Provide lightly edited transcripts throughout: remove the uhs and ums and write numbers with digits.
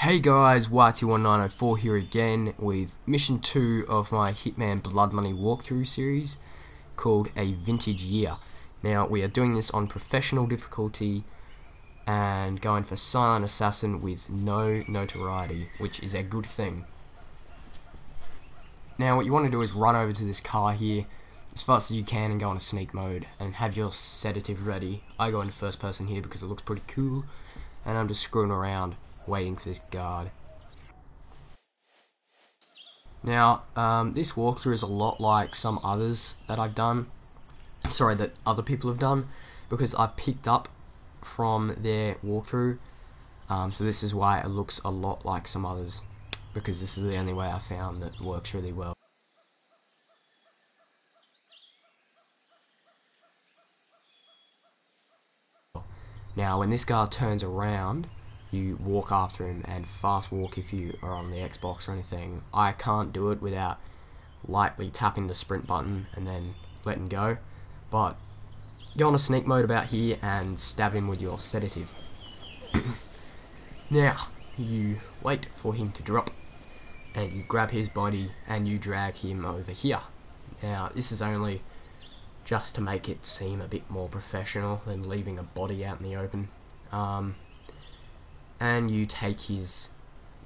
Hey guys, YT1904 here again with mission 2 of my Hitman Blood Money walkthrough series called A Vintage Year. Now we are doing this on professional difficulty and going for Silent Assassin with no notoriety, which is a good thing. Now what you want to do is run over to this car here as fast as you can and go on a sneak mode and have your sedative ready. I go into first person here because it looks pretty cool and I'm just screwing around waiting for this guard. Now, this walkthrough is a lot like some others that I've done, that other people have done, because I've picked up from their walkthrough, so this is why it looks a lot like some others, because this is the only way I found that works really well. Now, when this guard turns around, you walk after him and fast walk if you are on the Xbox or anything. I can't do it without lightly tapping the sprint button and then letting go, but go on a sneak mode about here and stab him with your sedative. Now you wait for him to drop and you grab his body and you drag him over here. Now this is only just to make it seem a bit more professional than leaving a body out in the open. And you take his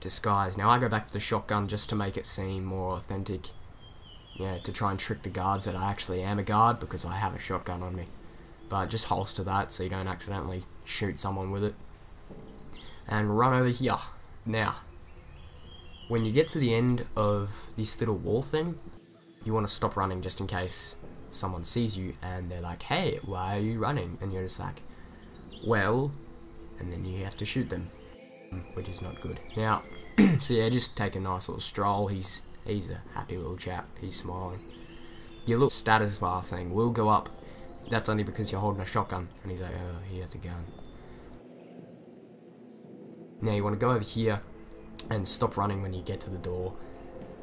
disguise. Now I go back to the shotgun just to make it seem more authentic, to try and trick the guards that I actually am a guard because I have a shotgun on me. But just holster that so you don't accidentally shoot someone with it. And run over here. Now, when you get to the end of this little wall thing, you want to stop running just in case someone sees you and they're like, hey, why are you running? And you're just like, well, and then you have to shoot them, which is not good. Now, so yeah, just take a nice little stroll. He's a happy little chap. He's smiling. Your little status bar thing will go up. That's only because you're holding a shotgun. And he's like, oh, he has a gun. Now you want to go over here and stop running when you get to the door.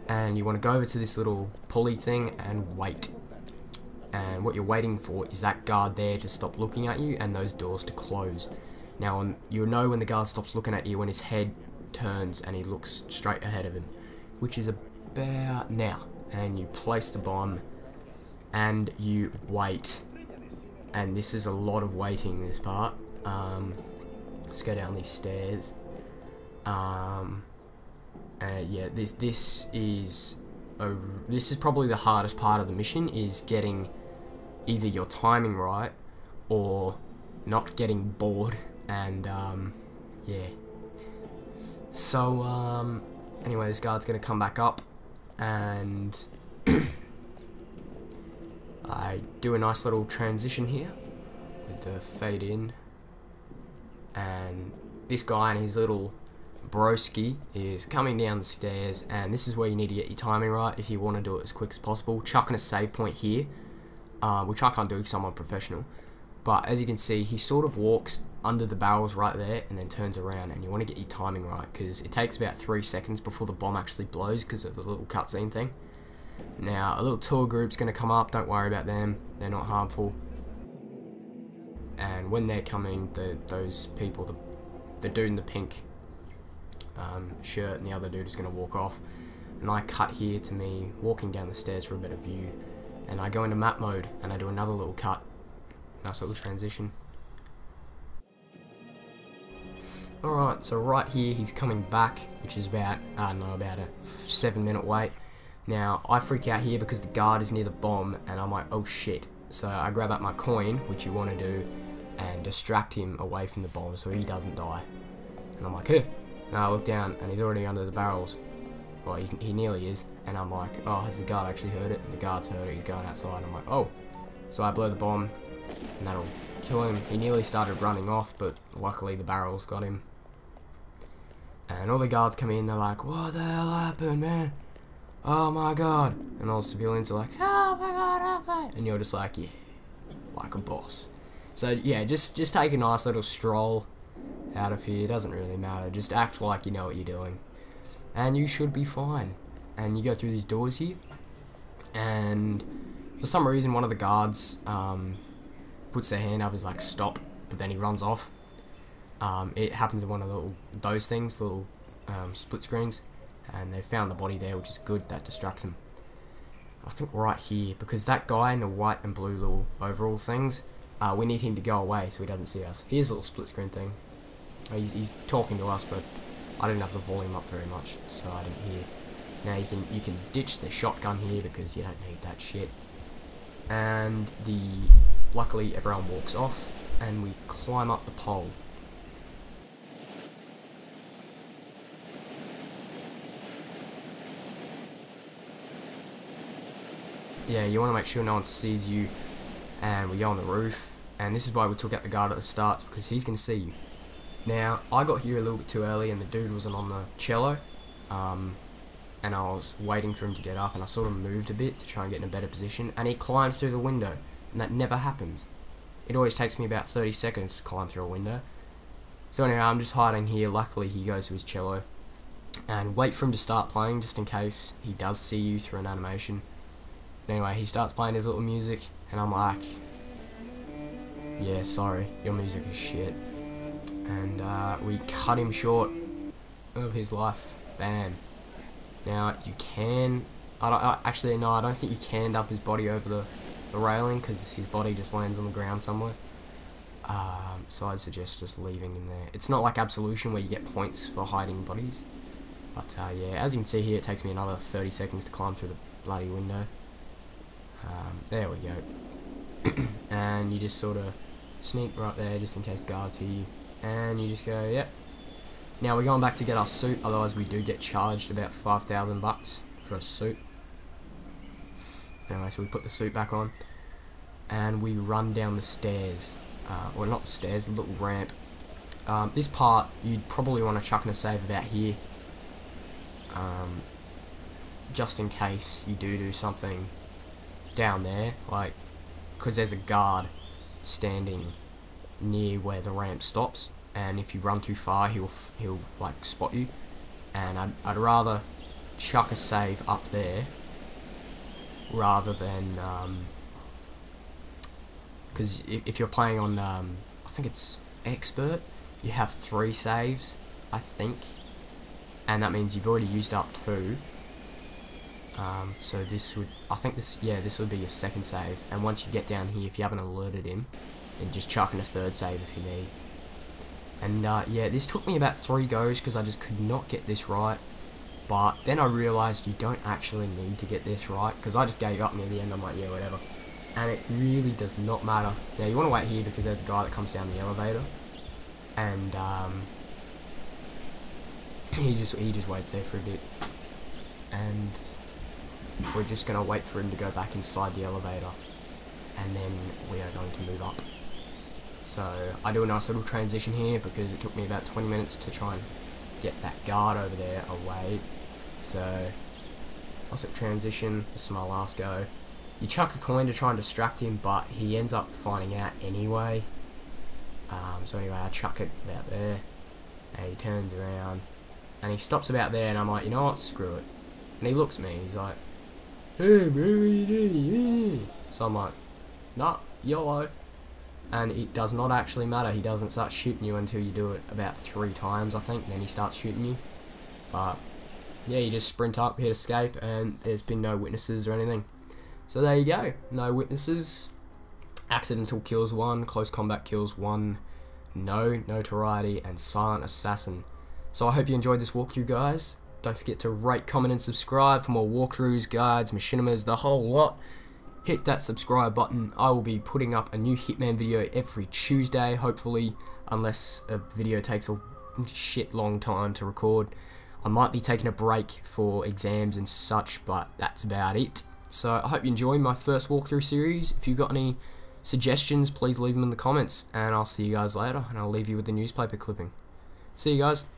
And you want to go over to this little pulley thing and wait. And what you're waiting for is that guard there to stop looking at you and those doors to close. Now you'll know when the guard stops looking at you when his head turns and he looks straight ahead of him, which is about now. And you place the bomb and you wait. And this is a lot of waiting, this part. Let's go down these stairs. Yeah, this is probably the hardest part of the mission, is getting either your timing right or not getting bored. And yeah, so anyway, this guard's gonna come back up and I do a nice little transition here with the fade in, and this guy and his little broski is coming down the stairs, and this is where you need to get your timing right if you want to do it as quick as possible. Chucking a save point here, which I can't do because I'm a professional. But as you can see, he sort of walks under the barrels right there and then turns around, and you want to get your timing right because it takes about 3 seconds before the bomb actually blows because of the little cutscene thing. Now a little tour group's going to come up, don't worry about them, they're not harmful. And when they're coming, those people, the dude in the pink shirt and the other dude is going to walk off, and I cut here to me walking down the stairs for a better view, and I go into map mode and I do another little cut. Nice little transition. Alright, so right here he's coming back, which is about, I don't know, about a 7-minute wait. Now I freak out here because the guard is near the bomb and I'm like, oh shit. So I grab up my coin, which you want to do, and distract him away from the bomb so he doesn't die. And I'm like, hey. And I look down and he's already under the barrels. Well, he nearly is. And I'm like, oh, has the guard actually heard it? And the guard's heard it, he's going outside. I'm like, oh. So I blow the bomb and that'll kill him. He nearly started running off, but luckily the barrels got him. And all the guards come in, they're like, what the hell happened, man? Oh my god. And all the civilians are like, oh my god, help me. And you're just like, yeah, like a boss. So yeah, just take a nice little stroll out of here. It doesn't really matter. Just act like you know what you're doing, and you should be fine. And you go through these doors here, and for some reason one of the guards puts their hand up, is like stop, but then he runs off. It happens in one of those things, the little split screens, and they found the body there, which is good. That distracts them. I think right here, because that guy in the white and blue little overall things, we need him to go away so he doesn't see us. Here's a little split screen thing. He's talking to us, but I didn't have the volume up very much, so I didn't hear. Now you can ditch the shotgun here because you don't need that shit. And luckily everyone walks off, and we climb up the pole. Yeah, you want to make sure no one sees you, and we go on the roof, and this is why we took out the guard at the start, because he's going to see you. Now, I got here a little bit too early, and the dude wasn't on the cello, and I was waiting for him to get up, and I sort of moved a bit to try and get in a better position, and he climbed through the window, and that never happens. It always takes me about 30 seconds to climb through a window. So anyway, I'm just hiding here. Luckily, he goes to his cello, and wait for him to start playing, just in case he does see you through an animation. Anyway, he starts playing his little music, and I'm like, yeah, sorry, your music is shit. And we cut him short of his life. Bam. Now, you can, actually, no, I don't think you can dump his body over the railing, because his body just lands on the ground somewhere. So I'd suggest just leaving him there. It's not like Absolution where you get points for hiding bodies. But yeah, as you can see here, it takes me another 30 seconds to climb through the bloody window. There we go. And you just sort of sneak right there just in case guards hear you. And you just go, yep. Now we're going back to get our suit, otherwise we do get charged about 5,000 bucks for a suit. Anyway, so we put the suit back on, and we run down the stairs. Or not the stairs, the little ramp. This part, you'd probably want to chuck in a save about here. Just in case you do something down there, like, because there's a guard standing near where the ramp stops, and if you run too far, he'll like spot you. And I'd rather chuck a save up there rather than because if you're playing on I think it's expert, you have 3 saves, I think, and that means you've already used up 2. So this would, I think this would be your second save, and once you get down here, if you haven't alerted him, then just chuck in a 3rd save if you need. And yeah, this took me about 3 goes because I just could not get this right, but then I realised you don't actually need to get this right, because I just gave up near the end. I'm like, yeah, whatever. And it really does not matter. Now you want to wait here because there's a guy that comes down the elevator, and he just waits there for a bit, and we're just going to wait for him to go back inside the elevator, and then we are going to move up. So I do a nice little transition here because it took me about 20 minutes to try and get that guard over there away. So I'll set transition. This is my last go. You chuck a coin to try and distract him, but he ends up finding out anyway. So anyway, I chuck it about there, and he turns around, and he stops about there, and I'm like, you know what, screw it. And he looks at me, he's like, hey bro, what are you doing? So I'm like, nah, YOLO. And it does not actually matter, he doesn't start shooting you until you do it about 3 times, I think, then he starts shooting you. But yeah, you just sprint up, hit escape, and there's been no witnesses or anything. So there you go, no witnesses, accidental kills 1, close combat kills 1, no notoriety, and silent assassin. So I hope you enjoyed this walkthrough, guys. Don't forget to rate, comment, and subscribe for more walkthroughs, guides, machinimas, the whole lot. Hit that subscribe button. I will be putting up a new Hitman video every Tuesday, hopefully, unless a video takes a shit long time to record. I might be taking a break for exams and such, but that's about it. So I hope you enjoyed my first walkthrough series. If you've got any suggestions, please leave them in the comments, and I'll see you guys later, and I'll leave you with the newspaper clipping. See you guys.